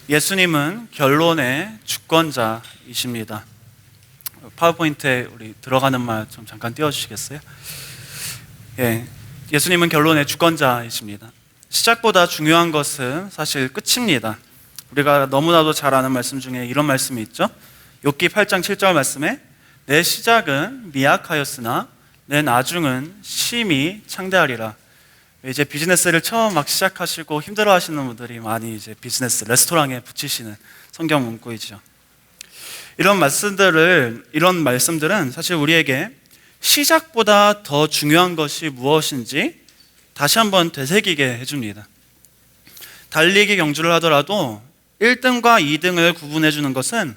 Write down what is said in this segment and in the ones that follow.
예수님은 결론의 주권자이십니다. 파워포인트에 우리 들어가는 말 좀 잠깐 띄워주시겠어요? 예수님은 결론의 주권자이십니다. 시작보다 중요한 것은 사실 끝입니다. 우리가 너무나도 잘 아는 말씀 중에 이런 말씀이 있죠. 욥기 8장 7절 말씀에 내 시작은 미약하였으나 내 나중은 심히 창대하리라. 이제 비즈니스를 처음 막 시작하시고 힘들어하시는 분들이 많이 이제 비즈니스 레스토랑에 붙이시는 성경 문구이죠. 이런 말씀들은 사실 우리에게 시작보다 더 중요한 것이 무엇인지 다시 한번 되새기게 해줍니다. 달리기 경주를 하더라도 1등과 2등을 구분해 주는 것은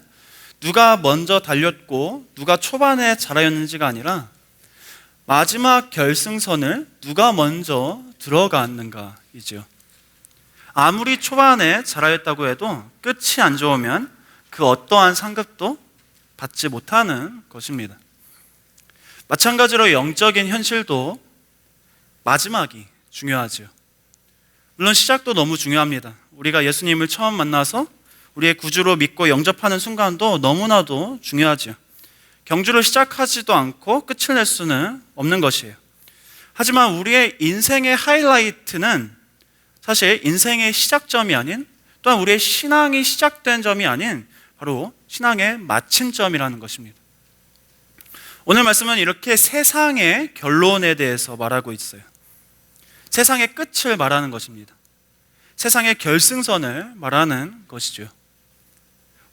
누가 먼저 달렸고 누가 초반에 잘하였는지가 아니라 마지막 결승선을 누가 먼저 들어갔는가이죠. 아무리 초반에 잘하였다고 해도 끝이 안 좋으면 그 어떠한 상급도 받지 못하는 것입니다. 마찬가지로 영적인 현실도 마지막이 중요하죠. 물론 시작도 너무 중요합니다. 우리가 예수님을 처음 만나서 우리의 구주로 믿고 영접하는 순간도 너무나도 중요하죠. 경주를 시작하지도 않고 끝을 낼 수는 없는 것이에요. 하지만 우리의 인생의 하이라이트는 사실 인생의 시작점이 아닌, 또한 우리의 신앙이 시작된 점이 아닌 바로 신앙의 마침점이라는 것입니다. 오늘 말씀은 이렇게 세상의 결론에 대해서 말하고 있어요. 세상의 끝을 말하는 것입니다. 세상의 결승선을 말하는 것이죠.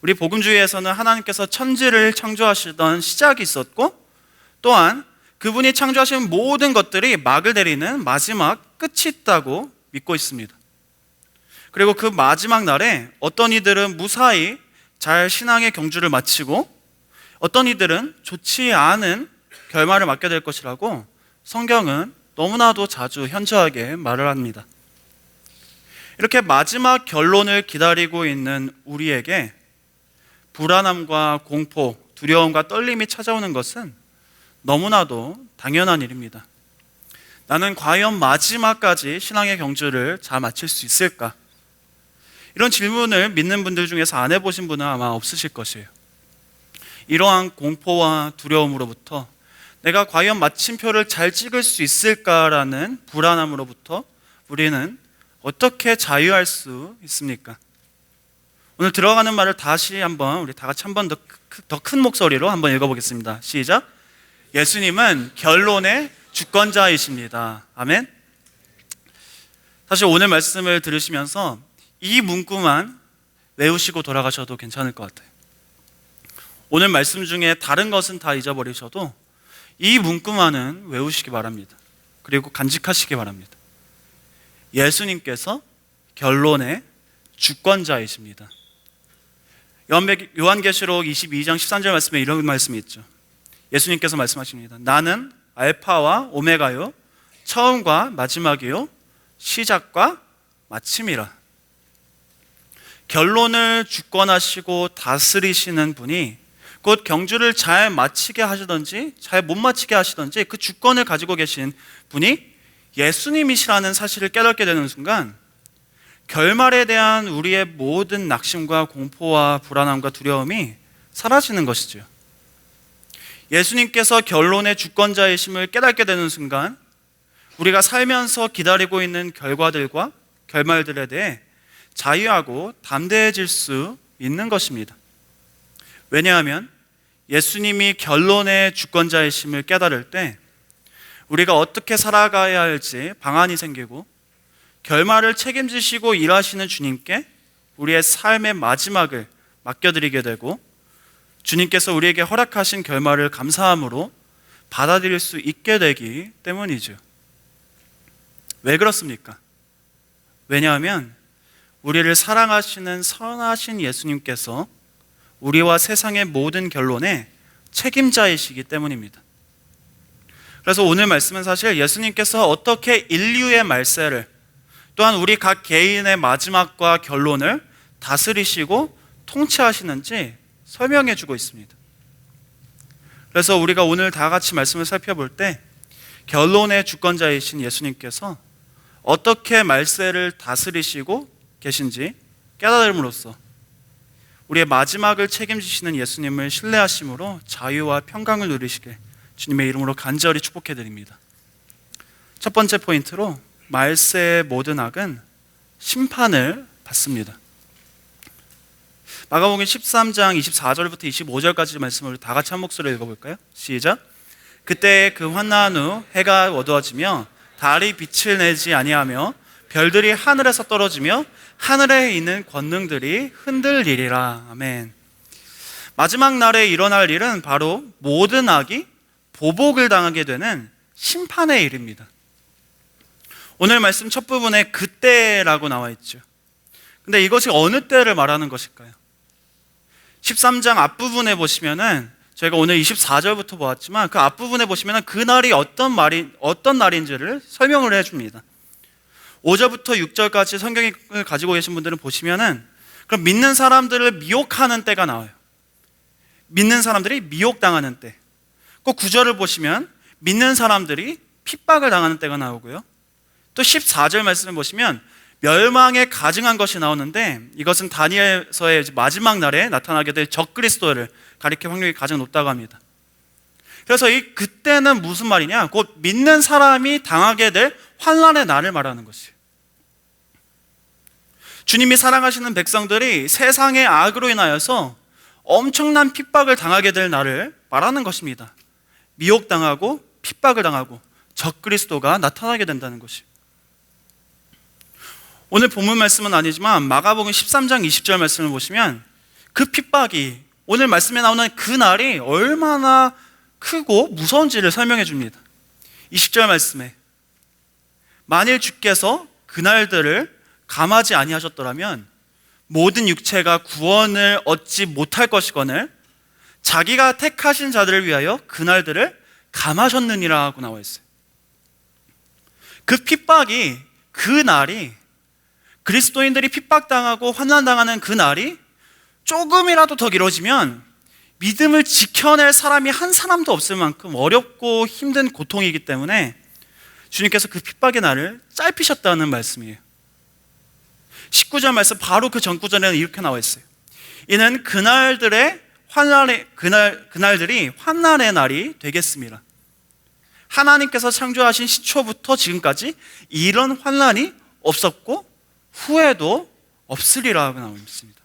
우리 복음주의에서는 하나님께서 천지를 창조하시던 시작이 있었고, 또한 그분이 창조하신 모든 것들이 막을 내리는 마지막 끝이 있다고 믿고 있습니다. 그리고 그 마지막 날에 어떤 이들은 무사히 잘 신앙의 경주를 마치고 어떤 이들은 좋지 않은 결말을 맞게 될 것이라고 성경은 너무나도 자주 현저하게 말을 합니다. 이렇게 마지막 결론을 기다리고 있는 우리에게 불안함과 공포, 두려움과 떨림이 찾아오는 것은 너무나도 당연한 일입니다. 나는 과연 마지막까지 신앙의 경주를 잘 마칠 수 있을까? 이런 질문을 믿는 분들 중에서 안 해보신 분은 아마 없으실 것이에요. 이러한 공포와 두려움으로부터 내가 과연 마침표를 잘 찍을 수 있을까라는 불안함으로부터 우리는 어떻게 자유할 수 있습니까? 오늘 들어가는 말을 다시 한번 우리 다 같이 한번 더 큰 목소리로 한번 읽어보겠습니다. 시작. 예수님은 결론의 주권자이십니다. 아멘. 사실 오늘 말씀을 들으시면서 이 문구만 외우시고 돌아가셔도 괜찮을 것 같아요. 오늘 말씀 중에 다른 것은 다 잊어버리셔도 이 문구만은 외우시기 바랍니다. 그리고 간직하시기 바랍니다. 예수님께서 결론의 주권자이십니다. 요한계시록 22장 13절 말씀에 이런 말씀이 있죠. 예수님께서 말씀하십니다. 나는 알파와 오메가요, 처음과 마지막이요, 시작과 마침이라. 결론을 주권하시고 다스리시는 분이 곧 경주를 잘 마치게 하시든지 잘 못 마치게 하시든지 그 주권을 가지고 계신 분이 예수님이시라는 사실을 깨닫게 되는 순간 결말에 대한 우리의 모든 낙심과 공포와 불안함과 두려움이 사라지는 것이죠. 예수님께서 결론의 주권자이심을 깨닫게 되는 순간 우리가 살면서 기다리고 있는 결과들과 결말들에 대해 자유하고 담대해질 수 있는 것입니다. 왜냐하면 예수님이 결론의 주권자이심을 깨달을 때 우리가 어떻게 살아가야 할지 방안이 생기고 결말을 책임지시고 일하시는 주님께 우리의 삶의 마지막을 맡겨드리게 되고 주님께서 우리에게 허락하신 결말을 감사함으로 받아들일 수 있게 되기 때문이죠. 왜 그렇습니까? 왜냐하면 우리를 사랑하시는 선하신 예수님께서 우리와 세상의 모든 결론의 책임자이시기 때문입니다. 그래서 오늘 말씀은 사실 예수님께서 어떻게 인류의 말세를 또한 우리 각 개인의 마지막과 결론을 다스리시고 통치하시는지 설명해 주고 있습니다. 그래서 우리가 오늘 다 같이 말씀을 살펴볼 때 결론의 주권자이신 예수님께서 어떻게 말세를 다스리시고 계신지 깨달음으로써 우리의 마지막을 책임지시는 예수님을 신뢰하심으로 자유와 평강을 누리시길 주님의 이름으로 간절히 축복해 드립니다. 첫 번째 포인트로 말세의 모든 악은 심판을 받습니다. 마가복음 13장 24절부터 25절까지 말씀을 다 같이 한 목소리로 읽어볼까요? 시작. 그때 그 환난 후 해가 어두워지며 달이 빛을 내지 아니하며 별들이 하늘에서 떨어지며 하늘에 있는 권능들이 흔들리리라. 아멘. 마지막 날에 일어날 일은 바로 모든 악이 보복을 당하게 되는 심판의 일입니다. 오늘 말씀 첫 부분에 그때라고 나와 있죠. 근데 이것이 어느 때를 말하는 것일까요? 13장 앞부분에 보시면은 저희가 오늘 24절부터 보았지만 그 앞부분에 보시면은 그날이 어떤 날인지를 설명을 해줍니다. 5절부터 6절까지 성경을 가지고 계신 분들은 보시면은 그럼 믿는 사람들을 미혹하는 때가 나와요. 믿는 사람들이 미혹당하는 때. 꼭 9절을 보시면 믿는 사람들이 핍박을 당하는 때가 나오고요. 또 14절 말씀을 보시면 멸망에 가증한 것이 나오는데 이것은 다니엘서의 마지막 날에 나타나게 될 적그리스도를 가리킬 확률이 가장 높다고 합니다. 그래서 이 그때는 무슨 말이냐? 곧 믿는 사람이 당하게 될 환난의 날을 말하는 것이에요. 주님이 사랑하시는 백성들이 세상의 악으로 인하여서 엄청난 핍박을 당하게 될 날을 말하는 것입니다. 미혹당하고 핍박을 당하고 적그리스도가 나타나게 된다는 것이에요. 오늘 본문 말씀은 아니지만 마가복음 13장 20절 말씀을 보시면 그 핍박이 오늘 말씀에 나오는 그 날이 얼마나 크고 무서운지를 설명해 줍니다. 20절 말씀에 만일 주께서 그날들을 감하지 아니하셨더라면 모든 육체가 구원을 얻지 못할 것이거늘 자기가 택하신 자들을 위하여 그날들을 감하셨느니라 하고 나와 있어요. 그 핍박이 그 날이 그리스도인들이 핍박당하고 환난당하는 그 날이 조금이라도 더 길어지면 믿음을 지켜낼 사람이 한 사람도 없을 만큼 어렵고 힘든 고통이기 때문에 주님께서 그 핍박의 날을 짧히셨다는 말씀이에요. 19절 말씀 바로 그 전구절에는 이렇게 나와 있어요. 이는 그날들이 환난의 날이 되겠습니다. 하나님께서 창조하신 시초부터 지금까지 이런 환난이 없었고 후에도 없으리라고 나와 있습니다.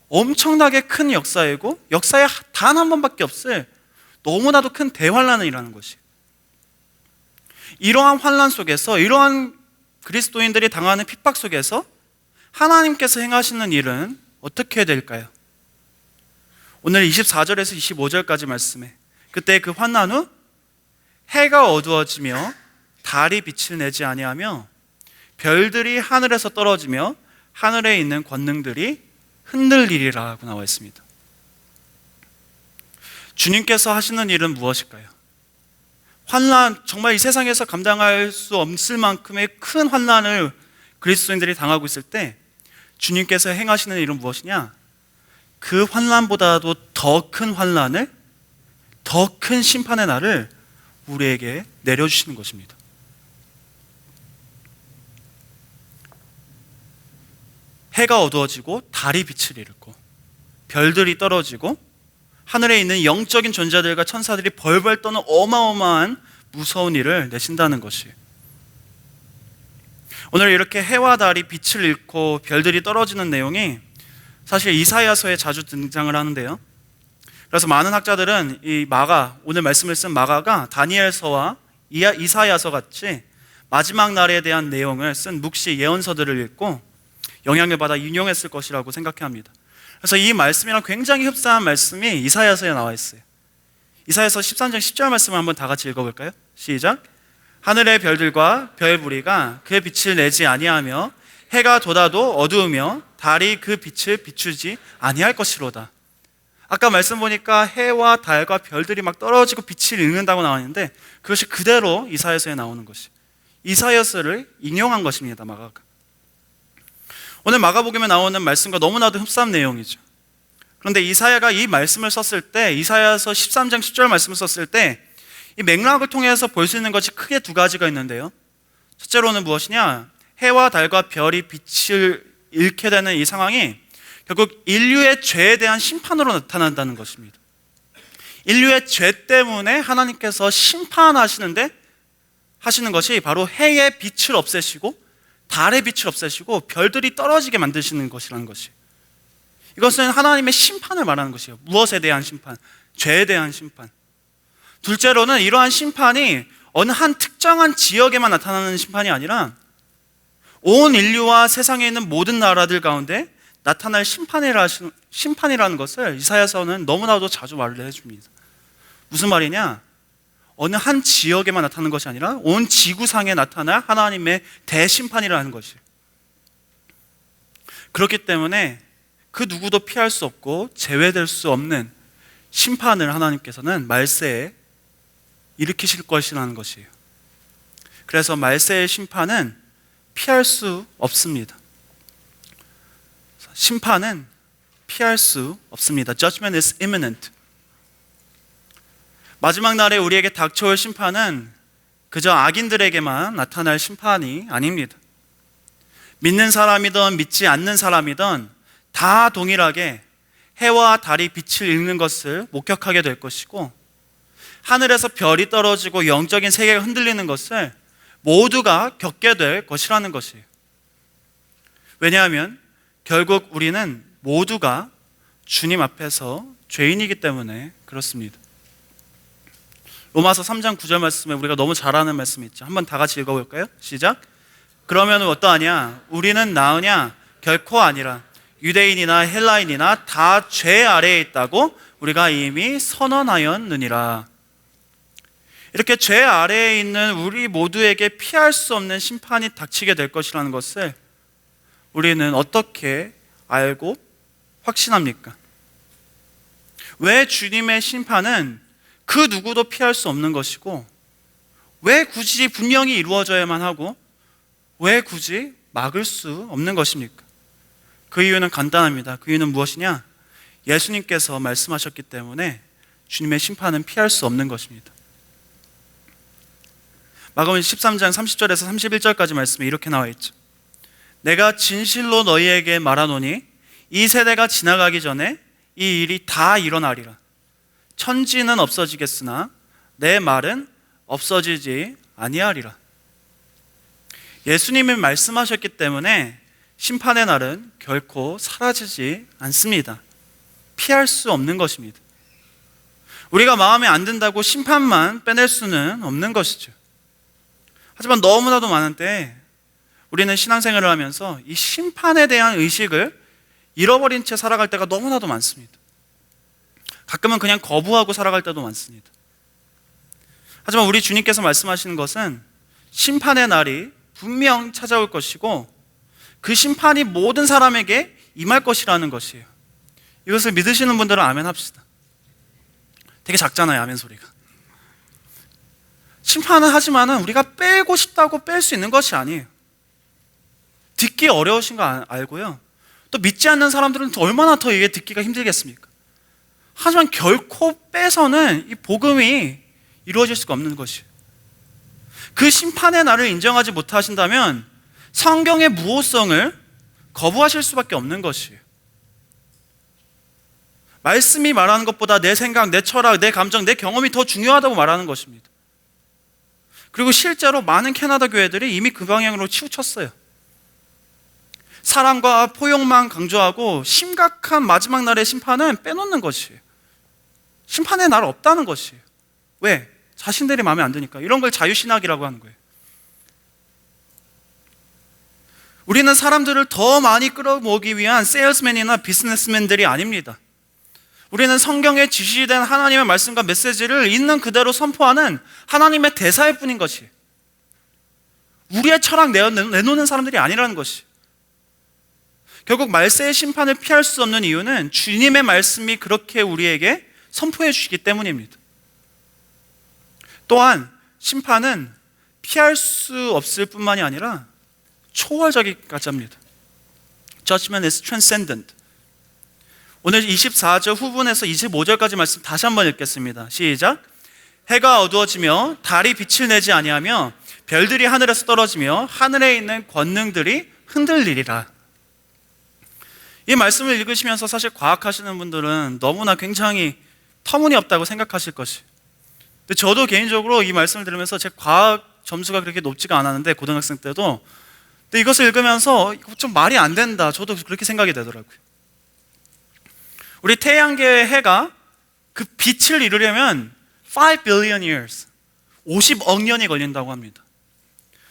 엄청나게 큰 역사이고 역사에 단 한 번밖에 없을 너무나도 큰 대환란을 일하는 것이에요. 이러한 환난 속에서 이러한 그리스도인들이 당하는 핍박 속에서 하나님께서 행하시는 일은 어떻게 될까요? 오늘 24절에서 25절까지 말씀에 그때 그 환난 후 해가 어두워지며 달이 빛을 내지 아니하며 별들이 하늘에서 떨어지며 하늘에 있는 권능들이 흔들리리라 하고 나와 있습니다. 주님께서 하시는 일은 무엇일까요? 환난, 정말 이 세상에서 감당할 수 없을 만큼의 큰 환난을 그리스도인들이 당하고 있을 때 주님께서 행하시는 일은 무엇이냐? 그 환난보다도 더 큰 환난을, 더 큰 심판의 날을 우리에게 내려주시는 것입니다. 해가 어두워지고 달이 빛을 잃고 별들이 떨어지고 하늘에 있는 영적인 존재들과 천사들이 벌벌 떠는 어마어마한 무서운 일을 내신다는 것이에요. 오늘 이렇게 해와 달이 빛을 잃고 별들이 떨어지는 내용이 사실 이사야서에 자주 등장을 하는데요. 그래서 많은 학자들은 이 마가, 오늘 말씀을 쓴 마가가 다니엘서와 이사야서 같이 마지막 날에 대한 내용을 쓴 묵시 예언서들을 읽고 영향을 받아 인용했을 것이라고 생각합니다. 그래서 이 말씀이랑 굉장히 흡사한 말씀이 이사야서에 나와 있어요. 이사야서 13장 10절 말씀을 한번 다 같이 읽어볼까요? 시작. 하늘의 별들과 별부리가 그 빛을 내지 아니하며 해가 돋아도 어두우며 달이 그 빛을 비추지 아니할 것이로다. 아까 말씀 보니까 해와 달과 별들이 막 떨어지고 빛을 잃는다고 나왔는데 그것이 그대로 이사야서에 나오는 것이 이사야서를 인용한 것입니다. 마가가. 오늘 마가복음에 나오는 말씀과 너무나도 흡사한 내용이죠. 그런데 이사야가 이 말씀을 썼을 때, 이사야서 13장 10절 말씀을 썼을 때 이 맥락을 통해서 볼 수 있는 것이 크게 두 가지가 있는데요. 첫째로는 무엇이냐? 해와 달과 별이 빛을 잃게 되는 이 상황이 결국 인류의 죄에 대한 심판으로 나타난다는 것입니다. 인류의 죄 때문에 하나님께서 심판하시는 것이 바로 해의 빛을 없애시고 달의 빛을 없애시고 별들이 떨어지게 만드시는 것이라는 것이, 이것은 하나님의 심판을 말하는 것이에요. 무엇에 대한 심판? 죄에 대한 심판. 둘째로는 이러한 심판이 어느 한 특정한 지역에만 나타나는 심판이 아니라 온 인류와 세상에 있는 모든 나라들 가운데 나타날 심판이라는 것을 이사야서는 너무나도 자주 말을 해줍니다. 무슨 말이냐? 어느 한 지역에만 나타나는 것이 아니라 온 지구상에 나타날 하나님의 대심판이라는 것이에요. 그렇기 때문에 그 누구도 피할 수 없고 제외될 수 없는 심판을 하나님께서는 말세에 일으키실 것이라는 것이에요. 그래서 말세의 심판은 피할 수 없습니다. 심판은 피할 수 없습니다. Judgment is imminent. 마지막 날에 우리에게 닥쳐올 심판은 그저 악인들에게만 나타날 심판이 아닙니다. 믿는 사람이든 믿지 않는 사람이든 다 동일하게 해와 달이 빛을 잃는 것을 목격하게 될 것이고, 하늘에서 별이 떨어지고 영적인 세계가 흔들리는 것을 모두가 겪게 될 것이라는 것이에요. 왜냐하면 결국 우리는 모두가 주님 앞에서 죄인이기 때문에 그렇습니다. 로마서 3장 9절 말씀에 우리가 너무 잘 아는 말씀이 있죠. 한번 다 같이 읽어볼까요? 시작. 그러면 어떠하냐? 우리는 나으냐? 결코 아니라 유대인이나 헬라인이나 다 죄 아래에 있다고 우리가 이미 선언하였느니라. 이렇게 죄 아래에 있는 우리 모두에게 피할 수 없는 심판이 닥치게 될 것이라는 것을 우리는 어떻게 알고 확신합니까? 왜 주님의 심판은 그 누구도 피할 수 없는 것이고, 왜 굳이 분명히 이루어져야만 하고, 왜 굳이 막을 수 없는 것입니까? 그 이유는 간단합니다. 그 이유는 무엇이냐? 예수님께서 말씀하셨기 때문에 주님의 심판은 피할 수 없는 것입니다. 마가복음 13장 30절에서 31절까지 말씀에 이렇게 나와 있죠. 내가 진실로 너희에게 말하노니 이 세대가 지나가기 전에 이 일이 다 일어나리라. 천지는 없어지겠으나 내 말은 없어지지 아니하리라. 예수님이 말씀하셨기 때문에 심판의 날은 결코 사라지지 않습니다. 피할 수 없는 것입니다. 우리가 마음에 안 든다고 심판만 빼낼 수는 없는 것이죠. 하지만 너무나도 많은 때 우리는 신앙생활을 하면서 이 심판에 대한 의식을 잃어버린 채 살아갈 때가 너무나도 많습니다. 가끔은 그냥 거부하고 살아갈 때도 많습니다. 하지만 우리 주님께서 말씀하시는 것은 심판의 날이 분명 찾아올 것이고, 그 심판이 모든 사람에게 임할 것이라는 것이에요. 이것을 믿으시는 분들은 아멘 합시다. 되게 작잖아요, 아멘 소리가. 심판은 하지만은 우리가 빼고 싶다고 뺄 수 있는 것이 아니에요. 듣기 어려우신 거 알고요. 또 믿지 않는 사람들은 얼마나 더 이게 듣기가 힘들겠습니까? 하지만 결코 빼서는 이 복음이 이루어질 수가 없는 것이에요. 그 심판의 날을 인정하지 못하신다면 성경의 무호성을 거부하실 수밖에 없는 것이에요. 말씀이 말하는 것보다 내 생각, 내 철학, 내 감정, 내 경험이 더 중요하다고 말하는 것입니다. 그리고 실제로 많은 캐나다 교회들이 이미 그 방향으로 치우쳤어요. 사랑과 포용만 강조하고 심각한 마지막 날의 심판은 빼놓는 것이에요. 심판의 날 없다는 것이에요. 왜? 자신들이 마음에 안 드니까. 이런 걸 자유신학이라고 하는 거예요. 우리는 사람들을 더 많이 끌어모으기 위한 세일스맨이나 비즈니스맨들이 아닙니다. 우리는 성경에 지시된 하나님의 말씀과 메시지를 있는 그대로 선포하는 하나님의 대사일 뿐인 것이에요. 우리의 철학 내놓는 사람들이 아니라는 것이에요. 결국 말세의 심판을 피할 수 없는 이유는 주님의 말씀이 그렇게 우리에게 선포해 주시기 때문입니다. 또한 심판은 피할 수 없을 뿐만이 아니라 초월적이까지 합니다. Judgment is transcendent. 오늘 24절 후분에서 25절까지 말씀 다시 한번 읽겠습니다. 시작. 해가 어두워지며 달이 빛을 내지 아니하며 별들이 하늘에서 떨어지며 하늘에 있는 권능들이 흔들리리라. 이 말씀을 읽으시면서 사실 과학하시는 분들은 너무나 굉장히 터무니없다고 생각하실 것이에요. 근데 저도 개인적으로 이 말씀을 들으면서 제 과학 점수가 그렇게 높지가 않았는데, 고등학생 때도. 근데 이것을 읽으면서 좀 말이 안 된다, 저도 그렇게 생각이 되더라고요. 우리 태양계의 해가 그 빛을 이루려면 5 billion years, 50억 년이 걸린다고 합니다.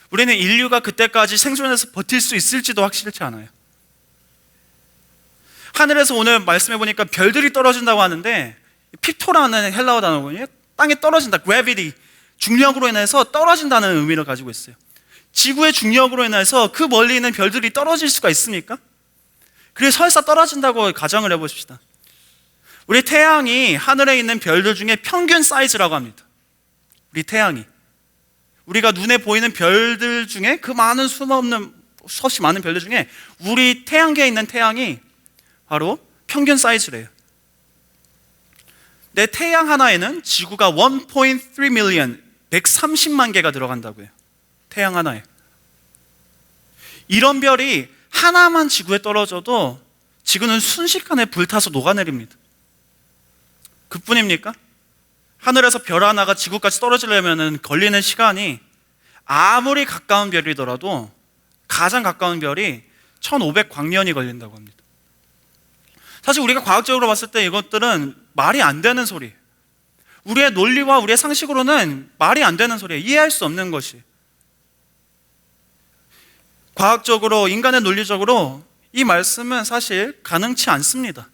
우리는 인류가 그때까지 생존해서 버틸 수 있을지도 확실치 않아요. 하늘에서 오늘 말씀해 보니까 별들이 떨어진다고 하는데, 피토라는 헬라어 단어군요. 땅에 떨어진다, gravity, 중력으로 인해서 떨어진다는 의미를 가지고 있어요. 지구의 중력으로 인해서 그 멀리 있는 별들이 떨어질 수가 있습니까? 그래서 설사 떨어진다고 가정을 해보십시다. 우리 태양이 하늘에 있는 별들 중에 평균 사이즈라고 합니다. 우리 태양이, 우리가 눈에 보이는 별들 중에, 그 많은 수없이 많은 별들 중에 우리 태양계에 있는 태양이 바로 평균 사이즈래요. 내 태양 하나에는 지구가 1.3 million, 130만 개가 들어간다고요. 태양 하나에. 이런 별이 하나만 지구에 떨어져도 지구는 순식간에 불타서 녹아내립니다. 그뿐입니까? 하늘에서 별 하나가 지구까지 떨어지려면 걸리는 시간이, 아무리 가까운 별이더라도 가장 가까운 별이 1500광년이 걸린다고 합니다. 사실 우리가 과학적으로 봤을 때 이것들은 말이 안 되는 소리, 우리의 논리와 우리의 상식으로는 말이 안 되는 소리예요. 이해할 수 없는 것이. 과학적으로, 인간의 논리적으로 이 말씀은 사실 가능치 않습니다.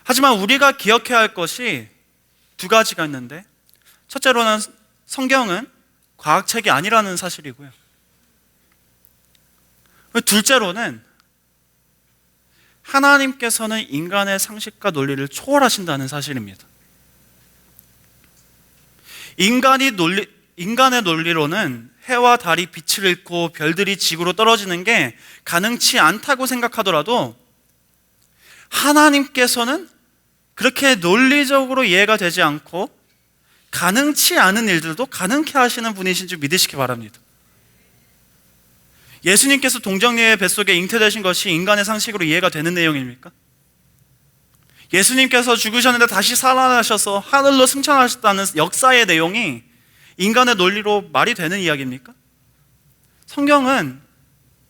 하지만 우리가 기억해야 할 것이 두 가지가 있는데, 첫째로는 성경은 과학책이 아니라는 사실이고요. 둘째로는 하나님께서는 인간의 상식과 논리를 초월하신다는 사실입니다. 인간의 논리로는 해와 달이 빛을 잃고 별들이 지구로 떨어지는 게 가능치 않다고 생각하더라도, 하나님께서는 그렇게 논리적으로 이해가 되지 않고 가능치 않은 일들도 가능케 하시는 분이신 줄 믿으시기 바랍니다. 예수님께서 동정녀의 뱃속에 잉태되신 것이 인간의 상식으로 이해가 되는 내용입니까? 예수님께서 죽으셨는데 다시 살아나셔서 하늘로 승천하셨다는 역사의 내용이 인간의 논리로 말이 되는 이야기입니까? 성경은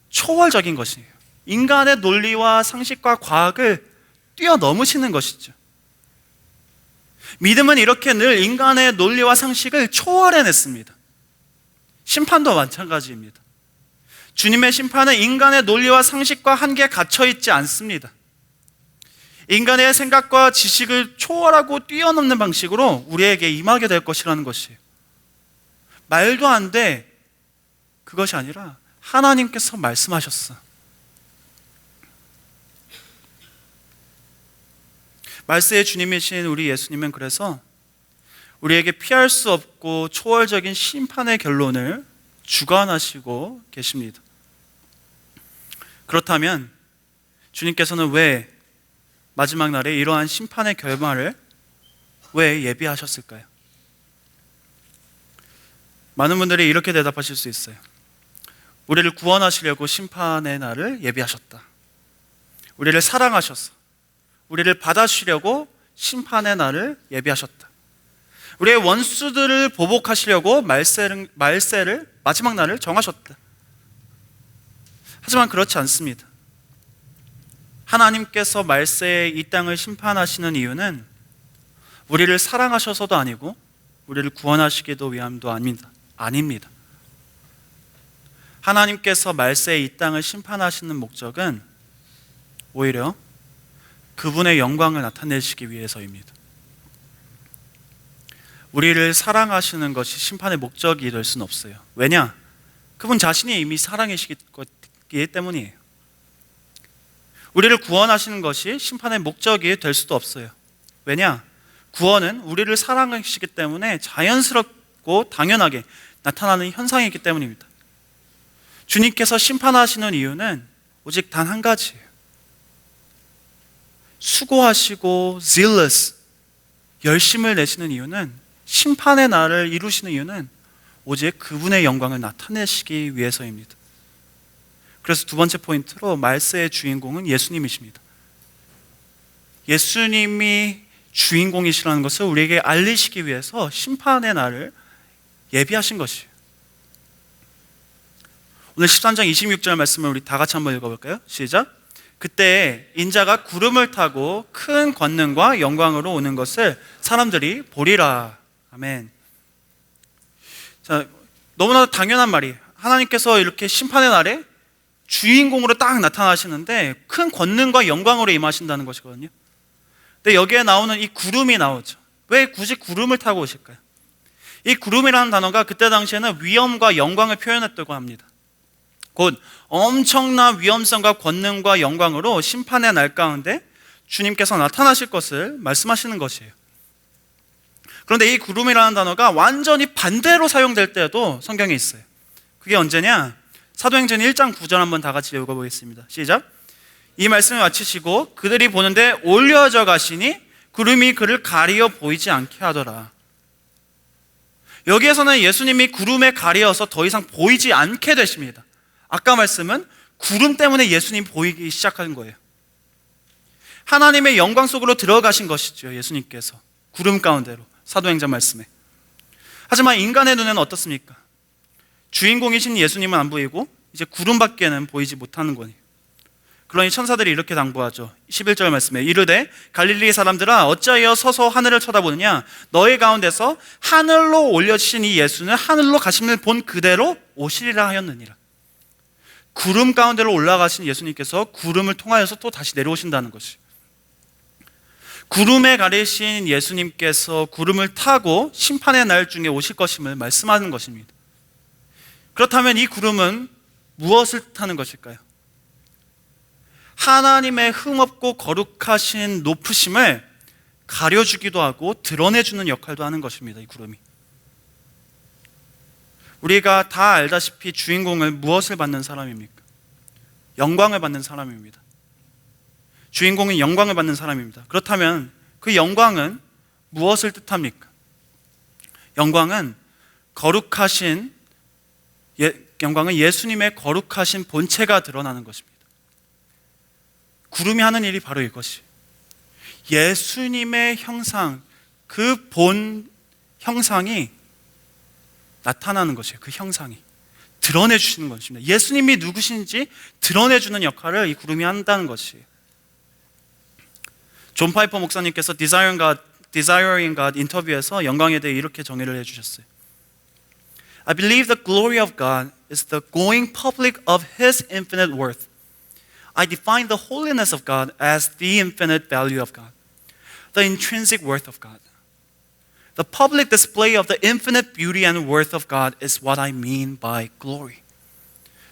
초월적인 것이에요. 인간의 논리와 상식과 과학을 뛰어넘으시는 것이죠. 믿음은 이렇게 늘 인간의 논리와 상식을 초월해냈습니다. 심판도 마찬가지입니다. 주님의 심판은 인간의 논리와 상식과 한계에 갇혀있지 않습니다. 인간의 생각과 지식을 초월하고 뛰어넘는 방식으로 우리에게 임하게 될 것이라는 것이에요. 말도 안 돼, 그것이 아니라 하나님께서 말씀하셨어. 말세의 주님이신 우리 예수님은 그래서 우리에게 피할 수 없고 초월적인 심판의 결론을 주관하시고 계십니다. 그렇다면 주님께서는 왜 마지막 날에 이러한 심판의 결말을 왜 예비하셨을까요? 많은 분들이 이렇게 대답하실 수 있어요. 우리를 구원하시려고 심판의 날을 예비하셨다. 우리를 사랑하셔서 우리를 받아주시려고 심판의 날을 예비하셨다. 우리의 원수들을 보복하시려고 말세를 마지막 날을 정하셨다. 하지만 그렇지 않습니다. 하나님께서 말세에 이 땅을 심판하시는 이유는 우리를 사랑하셔서도 아니고 우리를 구원하시기도 위함도 아닙니다. 하나님께서 말세에 이 땅을 심판하시는 목적은 오히려 그분의 영광을 나타내시기 위해서입니다. 우리를 사랑하시는 것이 심판의 목적이 될 수는 없어요. 왜냐? 그분 자신이 이미 사랑이시기 때문이에요. 우리를 구원하시는 것이 심판의 목적이 될 수도 없어요. 왜냐? 구원은 우리를 사랑하시기 때문에 자연스럽고 당연하게 나타나는 현상이기 때문입니다. 주님께서 심판하시는 이유는 오직 단 한 가지예요. 수고하시고 zealous, 열심을 내시는 이유는 심판의 날을 이루시는 이유는 오직 그분의 영광을 나타내시기 위해서입니다. 그래서 두 번째 포인트로 말세의 주인공은 예수님이십니다. 예수님이 주인공이시라는 것을 우리에게 알리시기 위해서 심판의 날을 예비하신 것이에요. 오늘 13장 26절 말씀을 우리 다 같이 한번 읽어볼까요? 시작. 그때 인자가 구름을 타고 큰 권능과 영광으로 오는 것을 사람들이 보리라. 아멘. 자, 너무나 당연한 말이, 하나님께서 이렇게 심판의 날에 주인공으로 딱 나타나시는데 큰 권능과 영광으로 임하신다는 것이거든요. 근데 여기에 나오는 이 구름이 나오죠. 왜 굳이 구름을 타고 오실까요? 이 구름이라는 단어가 그때 당시에는 위엄과 영광을 표현했다고 합니다. 곧 엄청난 위엄성과 권능과 영광으로 심판의 날 가운데 주님께서 나타나실 것을 말씀하시는 것이에요. 그런데 이 구름이라는 단어가 완전히 반대로 사용될 때도 성경에 있어요. 그게 언제냐? 사도행전 1장 9절 한번 다 같이 읽어보겠습니다. 시작. 이 말씀을 마치시고 그들이 보는데 올려져 가시니 구름이 그를 가리어 보이지 않게 하더라. 여기에서는 예수님이 구름에 가리어서 더 이상 보이지 않게 되십니다. 아까 말씀은 구름 때문에 예수님이 보이기 시작한 거예요. 하나님의 영광 속으로 들어가신 것이죠. 예수님께서 구름 가운데로, 사도행전 말씀에. 하지만 인간의 눈에는 어떻습니까? 주인공이신 예수님은 안 보이고 이제 구름밖에는 보이지 못하는 거예요. 그러니 천사들이 이렇게 당부하죠. 11절 말씀에 이르되 갈릴리 사람들아 어찌하여 서서 하늘을 쳐다보느냐? 너희 가운데서 하늘로 올려주신 이 예수는 하늘로 가심을 본 그대로 오시리라 하였느니라. 구름 가운데로 올라가신 예수님께서 구름을 통하여서 또 다시 내려오신다는 것이, 구름에 가리신 예수님께서 구름을 타고 심판의 날 중에 오실 것임을 말씀하는 것입니다. 그렇다면 이 구름은 무엇을 뜻하는 것일까요? 하나님의 흠없고 거룩하신 높으심을 가려주기도 하고 드러내주는 역할도 하는 것입니다. 이 구름이. 우리가 다 알다시피 주인공은 무엇을 받는 사람입니까? 영광을 받는 사람입니다. 주인공은 영광을 받는 사람입니다. 그렇다면 그 영광은 무엇을 뜻합니까? 영광은 영광은 예수님의 거룩하신 본체가 드러나는 것입니다. 구름이 하는 일이 바로 이것이, 예수님의 형상, 그 본 형상이 나타나는 것이에요. 그 형상이 드러내 주시는 것입니다. 예수님이 누구신지 드러내 주는 역할을 이 구름이 한다는 것이에요. 존 파이퍼 목사님께서 Desiring God 인터뷰에서 영광에 대해 이렇게 정의를 해주셨어요. I believe the glory of God is the going public of His infinite worth. I define the holiness of God as the infinite value of God, the intrinsic worth of God. The public display of the infinite beauty and worth of God is what I mean by glory.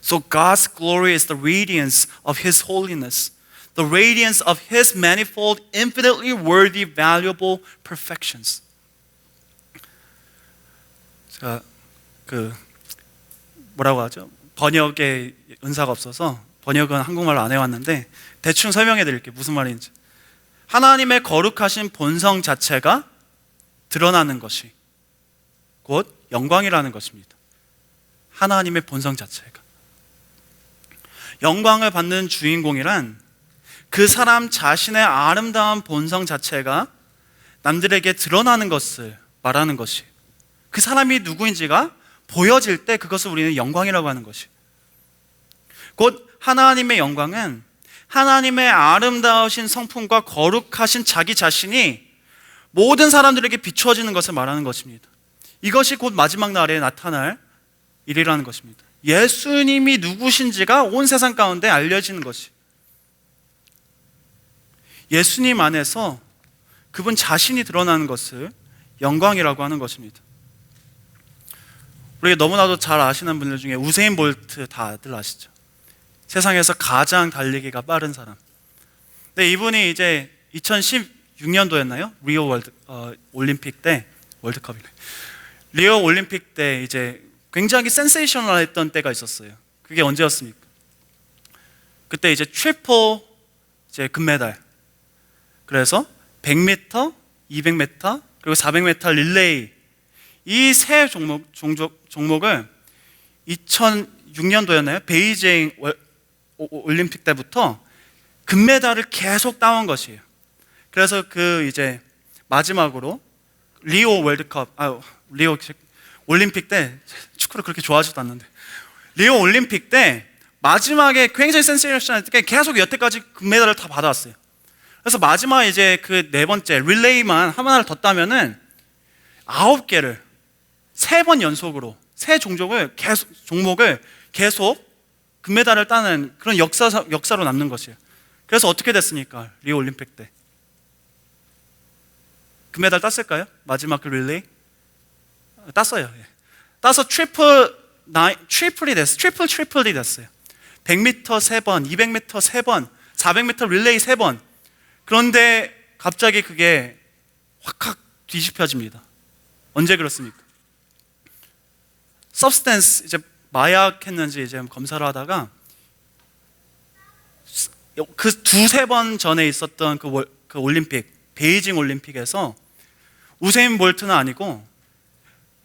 So God's glory is the radiance of His holiness, the radiance of His manifold, infinitely worthy, valuable perfections. 제가 뭐라고 하죠? 번역에 은사가 없어서 번역은 한국말로 안 해왔는데 대충 설명해 드릴게요. 무슨 말인지. 하나님의 거룩하신 본성 자체가 드러나는 것이 곧 영광이라는 것입니다. 하나님의 본성 자체가. 영광을 받는 주인공이란 그 사람 자신의 아름다운 본성 자체가 남들에게 드러나는 것을 말하는 것이, 그 사람이 누구인지가 보여질 때 그것을 우리는 영광이라고 하는 것이, 곧 하나님의 영광은 하나님의 아름다우신 성품과 거룩하신 자기 자신이 모든 사람들에게 비추어지는 것을 말하는 것입니다. 이것이 곧 마지막 날에 나타날 일이라는 것입니다. 예수님이 누구신지가 온 세상 가운데 알려지는 것이, 예수님 안에서 그분 자신이 드러나는 것을 영광이라고 하는 것입니다. 우리 너무나도 잘 아시는 분들 중에 우세인 볼트 다들 아시죠? 세상에서 가장 달리기가 빠른 사람. 근데 이분이 이제 2016년도였나요? 리오 올림픽 때, 월드컵이네. 리오 올림픽 때 이제 굉장히 센세이셔널했던 때가 있었어요. 그게 언제였습니까? 그때 이제 트리플 이제 금메달. 그래서 100m, 200m, 그리고 400m 릴레이 이 세 종목을 2006년도였나요? 베이징 올림픽 때부터 금메달을 계속 따온 것이에요. 그래서 이제 마지막으로 리오 올림픽 때, 축구를 그렇게 좋아하지도 않는데, 리오 올림픽 때 마지막에 굉장히 센세이션했던 게 계속 여태까지 금메달을 다 받아왔어요. 그래서 마지막 이제 그 네 번째 릴레이만 하나를 더 따면은 9개를 3번 연속으로 세 종목을 계속 금메달을 따는 그런 역사로 남는 것이에요. 그래서 어떻게 됐습니까? 리오 올림픽 때 금메달 땄을까요? 마지막 그 릴레이 땄어요. 따서 트리플이 됐어요. 100m 3번, 200m 3번, 400m 릴레이 3번. 그런데 갑자기 그게 확 뒤집혀집니다. 언제 그렇습니까? substance, 이제 마약했는지 이제 검사를 하다가 그 두세 번 전에 있었던 그 올림픽, 베이징 올림픽에서 우세인 볼트는 아니고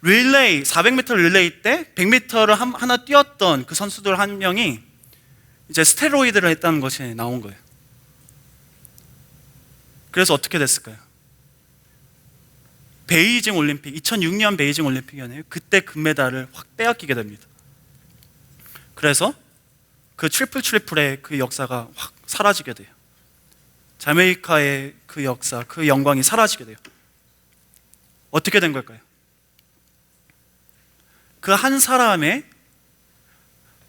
릴레이, 400m 릴레이 때 100m를 하나 뛰었던 그 선수들 한 명이 이제 스테로이드를 했다는 것이 나온 거예요. 그래서 어떻게 됐을까요? 베이징 올림픽, 2006년 베이징 올림픽이었네요. 그때 금메달을 확 빼앗기게 됩니다. 그래서 그 트리플의 그 역사가 확 사라지게 돼요. 자메이카의 그 역사, 그 영광이 사라지게 돼요. 어떻게 된 걸까요? 그 한 사람의,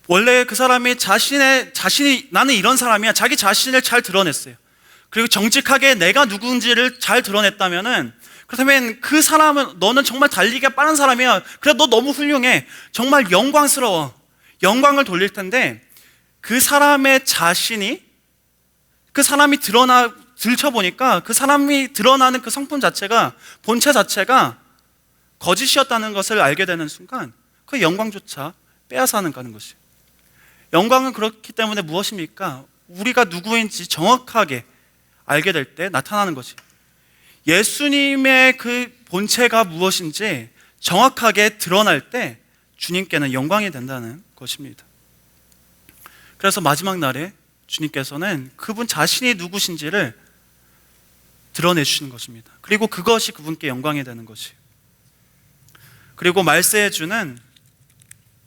원래 그 사람이 자신이 나는 이런 사람이야, 자기 자신을 잘 드러냈어요. 그리고 정직하게 내가 누군지를 잘 드러냈다면은, 그렇다면 그 사람은, 너는 정말 달리기가 빠른 사람이야, 그래 너 너무 훌륭해, 정말 영광스러워, 영광을 돌릴 텐데, 그 사람의 자신이, 그 사람이 들춰보니까 그 사람이 드러나는 그 성품 자체가, 본체 자체가 거짓이었다는 것을 알게 되는 순간 그 영광조차 빼앗아가는 것이에요. 영광은 그렇기 때문에 무엇입니까? 우리가 누구인지 정확하게 알게 될 때 나타나는 것이에요. 예수님의 그 본체가 무엇인지 정확하게 드러날 때 주님께는 영광이 된다는 것입니다. 그래서 마지막 날에 주님께서는 그분 자신이 누구신지를 드러내주시는 것입니다. 그리고 그것이 그분께 영광이 되는 것이에요. 그리고 말세의 주는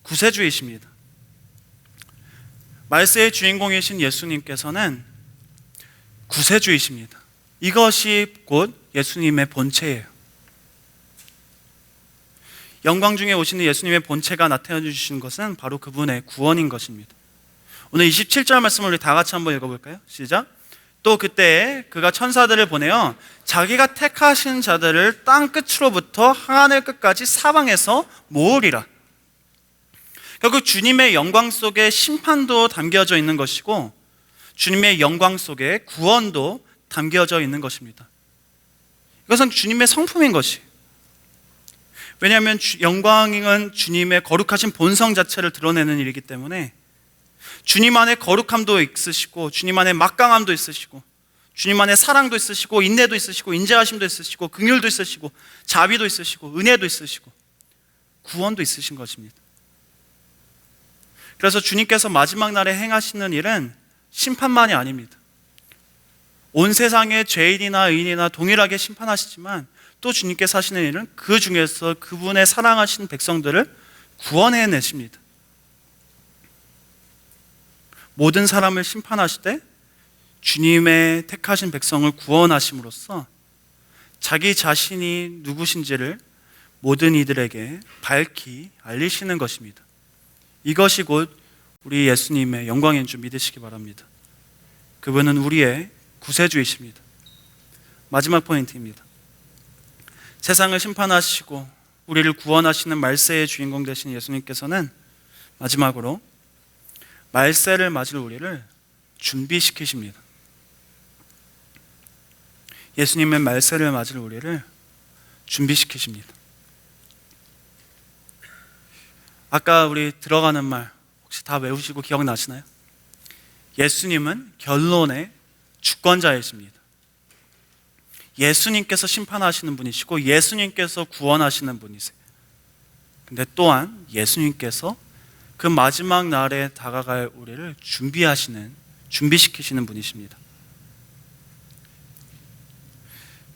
구세주이십니다. 말세의 주인공이신 예수님께서는 구세주이십니다. 이것이 곧 예수님의 본체예요. 영광 중에 오시는 예수님의 본체가 나타내 주신 것은 바로 그분의 구원인 것입니다. 오늘 27절 말씀을 우리 다 같이 한번 읽어볼까요? 시작. 또 그때 그가 천사들을 보내어 자기가 택하신 자들을 땅 끝으로부터 하늘 끝까지 사방에서 모으리라. 결국 주님의 영광 속에 심판도 담겨져 있는 것이고 주님의 영광 속에 구원도 담겨져 있는 것입니다. 이것은 주님의 성품인 것이. 왜냐하면 영광은 주님의 거룩하신 본성 자체를 드러내는 일이기 때문에 주님 안에 거룩함도 있으시고 주님 안에 막강함도 있으시고 주님 안에 사랑도 있으시고 인내도 있으시고 인자하심도 있으시고 긍휼도 있으시고 자비도 있으시고 은혜도 있으시고 구원도 있으신 것입니다. 그래서 주님께서 마지막 날에 행하시는 일은 심판만이 아닙니다. 온 세상의 죄인이나 의인이나 동일하게 심판하시지만 또 주님께서 하시는 일은 그 중에서 그분의 사랑하신 백성들을 구원해내십니다. 모든 사람을 심판하시되 주님의 택하신 백성을 구원하심으로써 자기 자신이 누구신지를 모든 이들에게 밝히 알리시는 것입니다. 이것이 곧 우리 예수님의 영광인 줄 믿으시기 바랍니다. 그분은 우리의 구세주이십니다. 마지막 포인트입니다. 세상을 심판하시고 우리를 구원하시는 말세의 주인공 되신 예수님께서는 마지막으로 말세를 맞을 우리를 준비시키십니다. 예수님의 말세를 맞을 우리를 준비시키십니다. 아까 우리 들어가는 말 혹시 다 외우시고 기억나시나요? 예수님은 결론의 주권자이십니다. 예수님께서 심판하시는 분이시고 예수님께서 구원하시는 분이세요. 근데 또한 예수님께서 그 마지막 날에 다가갈 우리를 준비시키시는 분이십니다.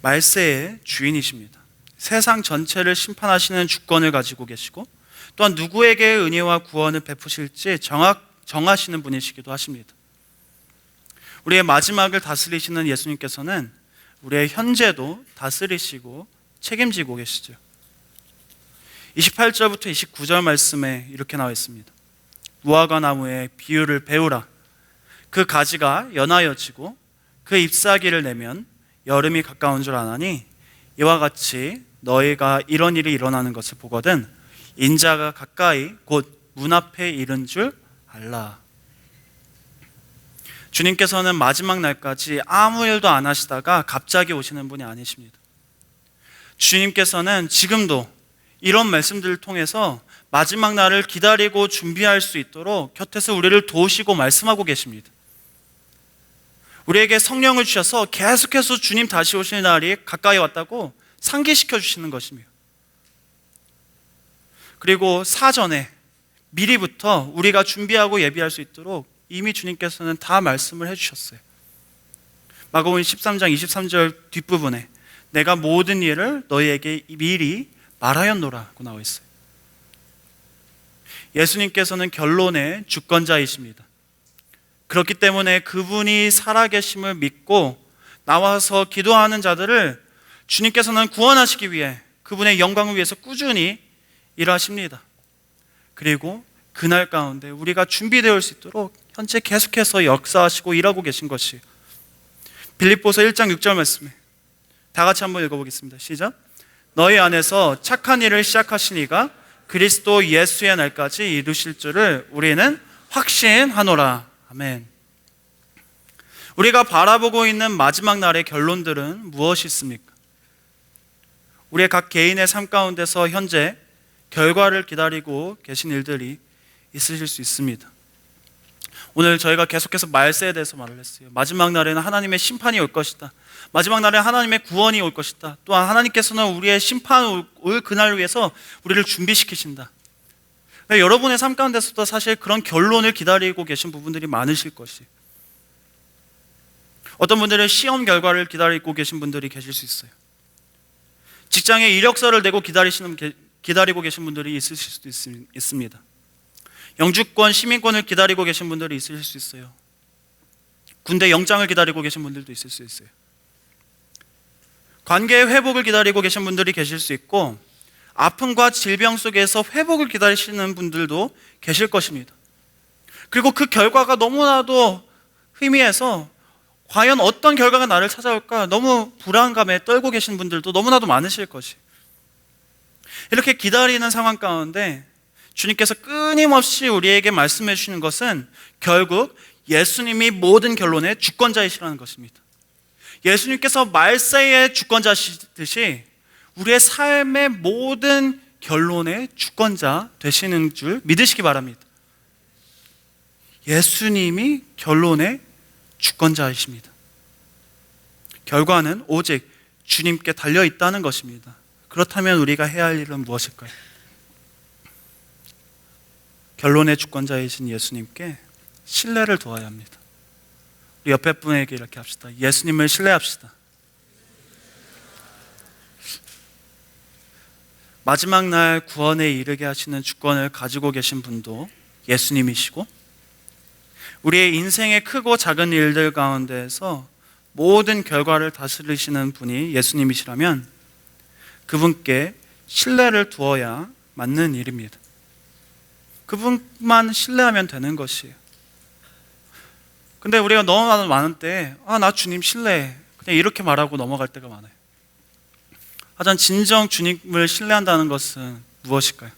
말세의 주인이십니다. 세상 전체를 심판하시는 주권을 가지고 계시고 또한 누구에게 은혜와 구원을 베푸실지 정하시는 분이시기도 하십니다. 우리의 마지막을 다스리시는 예수님께서는 우리의 현재도 다스리시고 책임지고 계시죠. 28절부터 29절 말씀에 이렇게 나와 있습니다. 무화과 나무의 비유를 배우라. 그 가지가 연하여지고 그 잎사귀를 내면 여름이 가까운 줄 아나니 이와 같이 너희가 이런 일이 일어나는 것을 보거든 인자가 가까이 곧 문 앞에 이른 줄 알라. 주님께서는 마지막 날까지 아무 일도 안 하시다가 갑자기 오시는 분이 아니십니다. 주님께서는 지금도 이런 말씀들을 통해서 마지막 날을 기다리고 준비할 수 있도록 곁에서 우리를 도우시고 말씀하고 계십니다. 우리에게 성령을 주셔서 계속해서 주님 다시 오실 날이 가까이 왔다고 상기시켜 주시는 것이며, 그리고 사전에 미리부터 우리가 준비하고 예비할 수 있도록 이미 주님께서는 다 말씀을 해주셨어요. 마가복음 13장 23절 뒷부분에 내가 모든 일을 너희에게 미리 말하였노라고 나와 있어요. 예수님께서는 결론의 주권자이십니다. 그렇기 때문에 그분이 살아계심을 믿고 나와서 기도하는 자들을 주님께서는 구원하시기 위해 그분의 영광을 위해서 꾸준히 일하십니다. 그리고 그날 가운데 우리가 준비되어 올 수 있도록 현재 계속해서 역사하시고 일하고 계신 것이 빌립보서 1장 6절 말씀에 다 같이 한번 읽어보겠습니다. 시작. 너희 안에서 착한 일을 시작하신 이가 그리스도 예수의 날까지 이루실 줄을 우리는 확신하노라. 아멘. 우리가 바라보고 있는 마지막 날의 결론들은 무엇이 있습니까? 우리의 각 개인의 삶 가운데서 현재 결과를 기다리고 계신 일들이 있으실 수 있습니다. 오늘 저희가 계속해서 말세에 대해서 말을 했어요. 마지막 날에는 하나님의 심판이 올 것이다. 마지막 날에 하나님의 구원이 올 것이다. 또한 하나님께서는 우리의 심판 올 그날을 위해서 우리를 준비시키신다. 여러분의 삶 가운데서도 사실 그런 결론을 기다리고 계신 부분들이 많으실 것이에요. 어떤 분들은 시험 결과를 기다리고 계신 분들이 계실 수 있어요. 직장에 이력서를 내고 기다리고 계신 분들이 있으실 수도 있습니다. 영주권, 시민권을 기다리고 계신 분들이 있으실 수 있어요. 군대 영장을 기다리고 계신 분들도 있을 수 있어요. 관계의 회복을 기다리고 계신 분들이 계실 수 있고, 아픔과 질병 속에서 회복을 기다리시는 분들도 계실 것입니다. 그리고 그 결과가 너무나도 희미해서 과연 어떤 결과가 나를 찾아올까 너무 불안감에 떨고 계신 분들도 너무나도 많으실 것이에요. 이렇게 기다리는 상황 가운데 주님께서 끊임없이 우리에게 말씀해 주시는 것은 결국 예수님이 모든 결론의 주권자이시라는 것입니다. 예수님께서 말세의 주권자시듯이 우리의 삶의 모든 결론의 주권자 되시는 줄 믿으시기 바랍니다. 예수님이 결론의 주권자이십니다. 결과는 오직 주님께 달려 있다는 것입니다. 그렇다면 우리가 해야 할 일은 무엇일까요? 결론의 주권자이신 예수님께 신뢰를 두어야 합니다. 우리 옆에 분에게 이렇게 합시다. 예수님을 신뢰합시다. 마지막 날 구원에 이르게 하시는 주권을 가지고 계신 분도 예수님이시고, 우리의 인생의 크고 작은 일들 가운데에서 모든 결과를 다스리시는 분이 예수님이시라면 그분께 신뢰를 두어야 맞는 일입니다. 그분만 신뢰하면 되는 것이에요. 근데 우리가 너무 많은 때 나 주님 신뢰해, 그냥 이렇게 말하고 넘어갈 때가 많아요. 하지만 진정 주님을 신뢰한다는 것은 무엇일까요?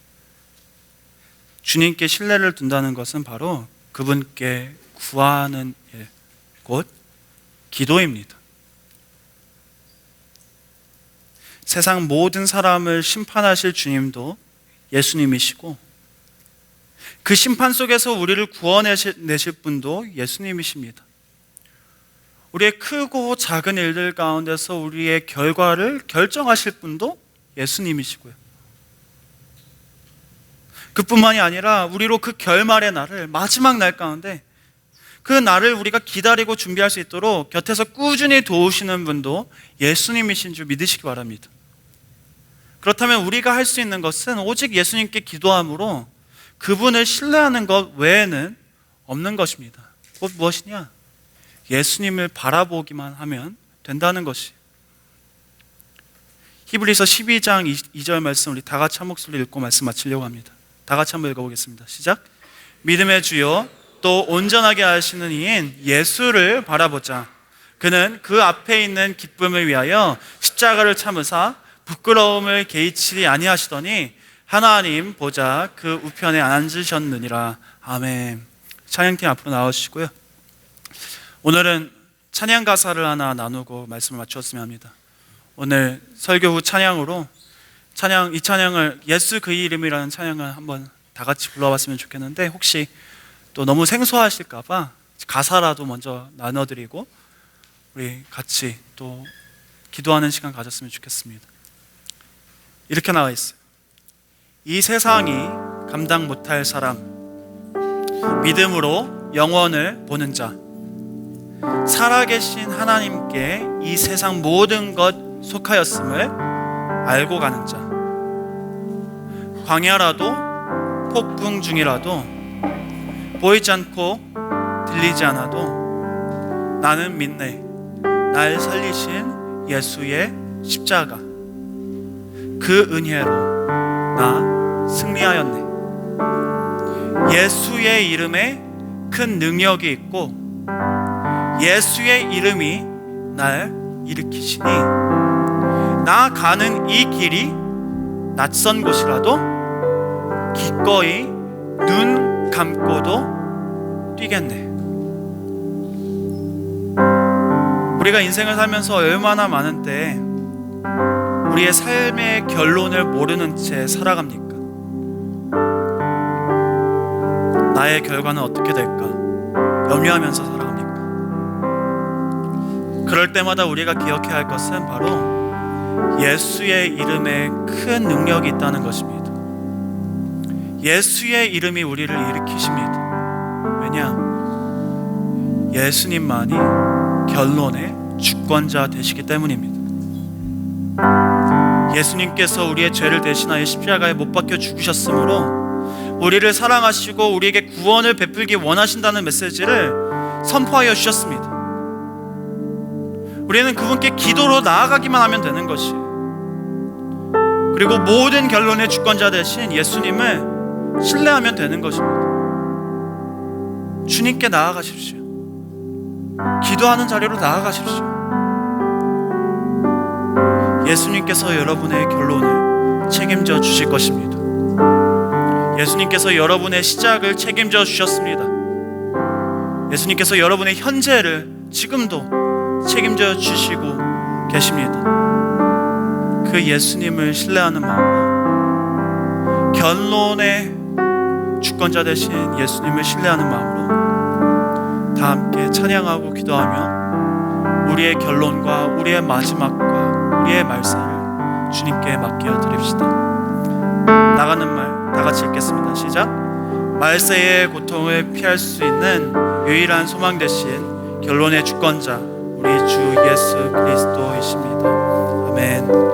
주님께 신뢰를 둔다는 것은 바로 그분께 구하는 일, 곧 기도입니다. 세상 모든 사람을 심판하실 주님도 예수님이시고, 그 심판 속에서 우리를 구원해내실 분도 예수님이십니다. 우리의 크고 작은 일들 가운데서 우리의 결과를 결정하실 분도 예수님이시고요. 그뿐만이 아니라 우리로 그 결말의 날을, 마지막 날 가운데 그 날을 우리가 기다리고 준비할 수 있도록 곁에서 꾸준히 도우시는 분도 예수님이신 줄 믿으시기 바랍니다. 그렇다면 우리가 할 수 있는 것은 오직 예수님께 기도함으로 그분을 신뢰하는 것 외에는 없는 것입니다. 곧 무엇이냐? 예수님을 바라보기만 하면 된다는 것이. 히브리서 12장 2절 말씀 우리 다 같이 한 목소리로 읽고 말씀 마치려고 합니다. 다 같이 한번 읽어보겠습니다. 시작. 믿음의 주요 또 온전하게 하시는 이인 예수를 바라보자. 그는 그 앞에 있는 기쁨을 위하여 십자가를 참으사 부끄러움을 개의치 아니하시더니 하나님 보자 그 우편에 앉으셨느니라. 아멘. 찬양팀 앞으로 나와주시고요. 오늘은 찬양 가사를 하나 나누고 말씀을 마쳤으면 합니다. 오늘 설교 후 찬양으로 이 찬양을 예수 그 이름이라는 찬양을 한번 다 같이 불러봤으면 좋겠는데, 혹시 또 너무 생소하실까봐 가사라도 먼저 나눠드리고 우리 같이 또 기도하는 시간 가졌으면 좋겠습니다. 이렇게 나와 있어요. 이 세상이 감당 못할 사람, 믿음으로 영원을 보는 자, 살아계신 하나님께 이 세상 모든 것 속하였음을 알고 가는 자, 광야라도 폭풍 중이라도 보이지 않고 들리지 않아도 나는 믿네. 날 살리신 예수의 십자가, 그 은혜로 나 승리하였네. 예수의 이름에 큰 능력이 있고 예수의 이름이 날 일으키시니 나 가는 이 길이 낯선 곳이라도 기꺼이 눈 감고도 뛰겠네. 우리가 인생을 살면서 얼마나 많은 때 우리의 삶의 결론을 모르는 채 살아갑니까? 나의 결과는 어떻게 될까 염려하면서 살아갑니까? 그럴 때마다 우리가 기억해야 할 것은 바로 예수의 이름에 큰 능력이 있다는 것입니다. 예수의 이름이 우리를 일으키십니다. 왜냐? 예수님만이 결론의 주권자 되시기 때문입니다. 예수님께서 우리의 죄를 대신하여 십자가에 못 박혀 죽으셨으므로 우리를 사랑하시고 우리에게 구원을 베풀기 원하신다는 메시지를 선포하여 주셨습니다. 우리는 그분께 기도로 나아가기만 하면 되는 것이, 그리고 모든 결론의 주권자 되신 예수님을 신뢰하면 되는 것입니다. 주님께 나아가십시오. 기도하는 자리로 나아가십시오. 예수님께서 여러분의 결론을 책임져 주실 것입니다. 예수님께서 여러분의 시작을 책임져 주셨습니다. 예수님께서 여러분의 현재를 지금도 책임져 주시고 계십니다. 그 예수님을 신뢰하는 마음으로, 결론의 주권자 되신 예수님을 신뢰하는 마음으로 다 함께 찬양하고 기도하며 우리의 결론과 우리의 마지막과 우리의 말세를 주님께 맡겨 드립시다. 나가는 말 다 같이 읽겠습니다. 시작. 말세의 고통을 피할 수 있는 유일한 소망 되신 결론의 주권자 우리 주 예수 그리스도이십니다. 아멘.